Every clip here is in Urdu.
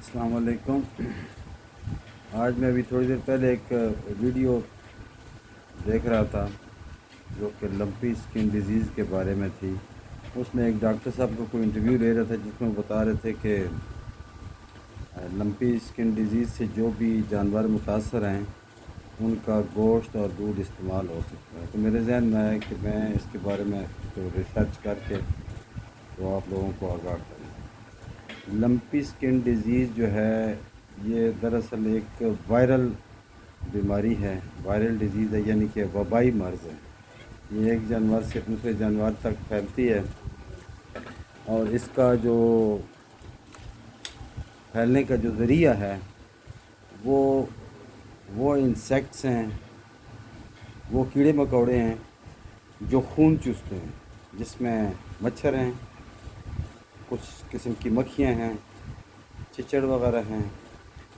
السلام علیکم۔ آج میں ابھی تھوڑی دیر پہلے ایک ویڈیو دیکھ رہا تھا جو کہ لمپی اسکن ڈیزیز کے بارے میں تھی۔ اس میں ایک ڈاکٹر صاحب کو کوئی انٹرویو لے رہا تھا جس میں وہ بتا رہے تھے کہ لمپی اسکن ڈیزیز سے جو بھی جانور متاثر ہیں ان کا گوشت اور دودھ استعمال ہو سکتا ہے۔ تو میرے ذہن میں ہے کہ میں اس کے بارے میں تو ریسرچ کر کے تو آپ لوگوں کو آگاہ کروں۔ لمپی اسکن ڈیزیز جو ہے یہ دراصل ایک وائرل بیماری ہے، وائرل ڈیزیز ہے، یعنی کہ وبائی مرض ہے۔ یہ ایک جانور سے دوسرے جانور تک پھیلتی ہے اور اس کا جو پھیلنے کا جو ذریعہ ہے وہ انسیکٹس ہیں، وہ کیڑے مکوڑے ہیں جو خون چوستے ہیں، جس میں مچھر ہیں، کچھ قسم کی مکھیاں ہیں، چچڑ وغیرہ ہیں۔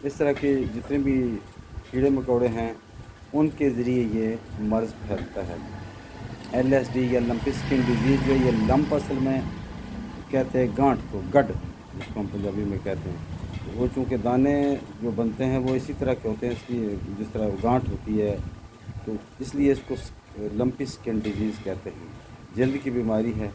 اس طرح کے جتنے بھی کیڑے مکوڑے ہیں ان کے ذریعے یہ مرض پھیلتا ہے۔ ایل ایس ڈی یا لمپی اسکن ڈیزیز جو یہ لمپ اصل میں کہتے ہیں گانٹھ کو، گڈ جس کو ہم پنجابی میں کہتے ہیں۔ وہ چونکہ دانے جو بنتے ہیں وہ اسی طرح کے ہوتے ہیں، اس لیے جس طرح گانٹھ ہوتی ہے تو اس لیے اس کو لمپی اسکن ڈیزیز کہتے ہیں۔ جلد کی بیماری ہے،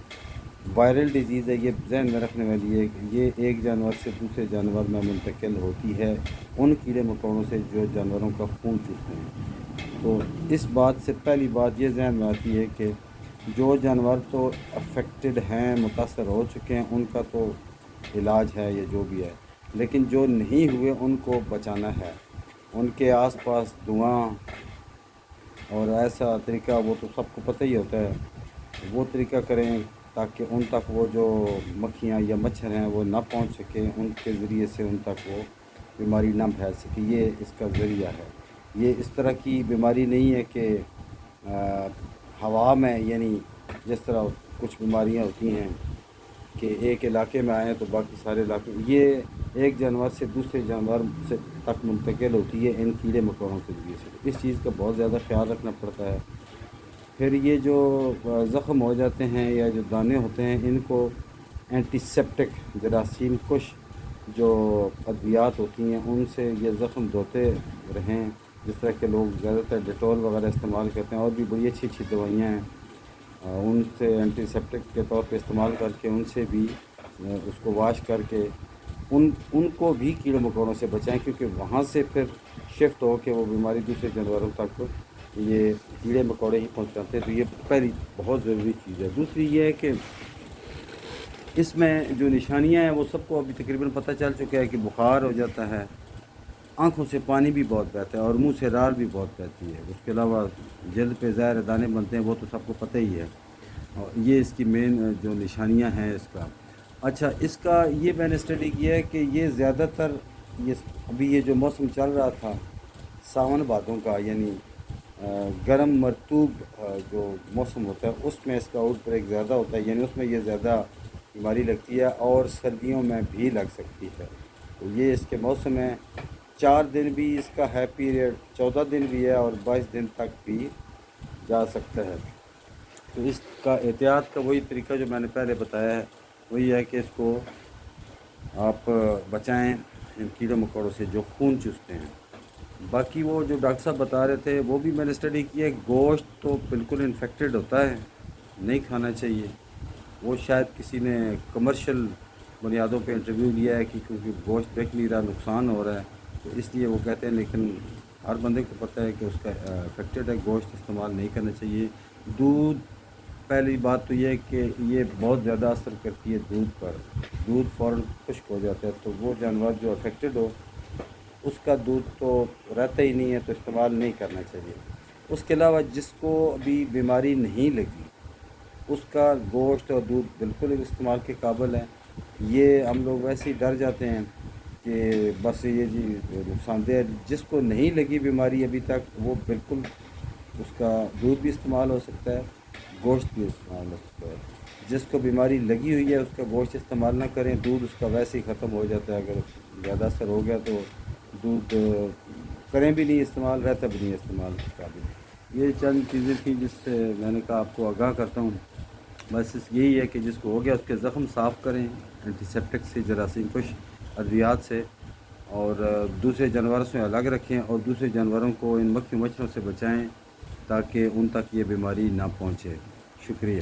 وائرل ڈیزیز ہے، یہ ذہن میں رکھنے والی ہے کہ یہ ایک جانور سے دوسرے جانور میں منتقل ہوتی ہے ان کیڑے مکوڑوں سے جو جانوروں کا خون چوستے ہیں۔ تو اس بات سے پہلی بات یہ ذہن میں آتی ہے کہ جو جانور تو افیکٹڈ ہیں، متاثر ہو چکے ہیں، ان کا تو علاج ہے یا جو بھی ہے، لیکن جو نہیں ہوئے ان کو بچانا ہے۔ ان کے آس پاس دعاں اور ایسا طریقہ وہ تو سب کو پتہ ہی ہوتا ہے، وہ طریقہ کریں تاکہ ان تک وہ جو مکھیاں یا مچھر ہیں وہ نہ پہنچ سکیں، ان کے ذریعے سے ان تک وہ بیماری نہ پھیل سکے۔ یہ اس کا ذریعہ ہے۔ یہ اس طرح کی بیماری نہیں ہے کہ ہوا میں، یعنی جس طرح کچھ بیماریاں ہوتی ہیں کہ ایک علاقے میں آئیں تو باقی سارے علاقے، یہ ایک جانور سے دوسرے جانور سے تک منتقل ہوتی ہے ان کیڑے مکوڑوں کے ذریعے سے۔ اس چیز کا بہت زیادہ خیال رکھنا پڑتا ہے۔ پھر یہ جو زخم ہو جاتے ہیں یا جو دانے ہوتے ہیں ان کو اینٹی سیپٹک جراثیم کش جو ادویات ہوتی ہیں ان سے یہ زخم دھوتے رہیں، جس طرح کے لوگ زیادہ تر ڈیٹول وغیرہ استعمال کرتے ہیں، اور بھی بڑی اچھی اچھی دوائیاں ہیں، ان سے اینٹی سیپٹک کے طور پہ استعمال کر کے ان سے بھی اس کو واش کر کے ان کو بھی کیڑے مکوڑوں سے بچائیں، کیونکہ وہاں سے پھر شفٹ ہو کے وہ بیماری دوسرے جانوروں تک یہ کیڑے مکوڑے ہی پہنچاتے ہیں۔ تو یہ پہلی بہت ضروری چیز ہے۔ دوسری یہ ہے کہ اس میں جو نشانیاں ہیں وہ سب کو ابھی تقریباً پتہ چل چکا ہے کہ بخار ہو جاتا ہے، آنکھوں سے پانی بھی بہت بہتا ہے اور منہ سے رال بھی بہت بہتی ہے۔ اس کے علاوہ جلد پہ ظاہر دانے بنتے ہیں، وہ تو سب کو پتہ ہی ہے، اور یہ اس کی مین جو نشانیاں ہیں اس کا۔ اچھا، اس کا یہ میں نے اسٹڈی کیا ہے کہ یہ زیادہ تر ابھی یہ جو موسم چل رہا تھا ساون بھادوں کا، یعنی گرم مرطوب جو موسم ہوتا ہے اس میں اس کا آؤٹ بریک زیادہ ہوتا ہے، یعنی اس میں یہ زیادہ بیماری لگتی ہے اور سردیوں میں بھی لگ سکتی ہے۔ تو یہ اس کے موسم ہے، 4 دن بھی اس کا ہے پیریڈ، 14 دن بھی ہے اور 22 دن تک بھی جا سکتا ہے۔ تو اس کا احتیاط کا وہی طریقہ جو میں نے پہلے بتایا ہے، وہی ہے کہ اس کو آپ بچائیں ان کیڑے مکوڑوں سے جو خون چوستے ہیں۔ باقی وہ جو ڈاکٹر صاحب بتا رہے تھے وہ بھی میں نے اسٹڈی کی ہے، گوشت تو بالکل انفیکٹڈ ہوتا ہے، نہیں کھانا چاہیے۔ وہ شاید کسی نے کمرشل بنیادوں پہ انٹرویو لیا ہے کہ کیونکہ گوشت بک نہیں رہا، نقصان ہو رہا ہے، تو اس لیے وہ کہتے ہیں، لیکن ہر بندے کو پتہ ہے کہ اس کا افیکٹڈ ہے، گوشت استعمال نہیں کرنا چاہیے۔ دودھ، پہلی بات تو یہ ہے کہ یہ بہت زیادہ اثر کرتی ہے دودھ پر، دودھ فوراً خشک ہو جاتا ہے، تو وہ جانور جو افیکٹڈ ہو اس کا دودھ تو رہتا ہی نہیں ہے، تو استعمال نہیں کرنا چاہیے۔ اس کے علاوہ جس کو ابھی بیماری نہیں لگی اس کا گوشت اور دودھ بالکل استعمال کے قابل ہے۔ یہ ہم لوگ ویسے ہی ڈر جاتے ہیں کہ بس یہ جی نقصان دہ ہے۔ جس کو نہیں لگی بیماری ابھی تک وہ بالکل اس کا دودھ بھی استعمال ہو سکتا ہے، گوشت بھی استعمال ہو سکتا ہے۔ جس کو بیماری لگی ہوئی ہے اس کا گوشت استعمال نہ کریں، دودھ اس کا ویسے ہی ختم ہو جاتا ہے، اگر زیادہ اثر ہو گیا تو دودھ کریں بھی نہیں استعمال، رہتا بھی نہیں استعمال کے قابل۔ یہ چند چیزیں تھیں جس سے میں نے کہا آپ کو آگاہ کرتا ہوں۔ بس یہی ہے کہ جس کو ہو گیا اس کے زخم صاف کریں اینٹی سیپٹک سے، جراثیم کش ادویات سے، اور دوسرے جانوروں سے الگ رکھیں اور دوسرے جانوروں کو ان مکھی مچھروں سے بچائیں تاکہ ان تک یہ بیماری نہ پہنچے. شکریہ.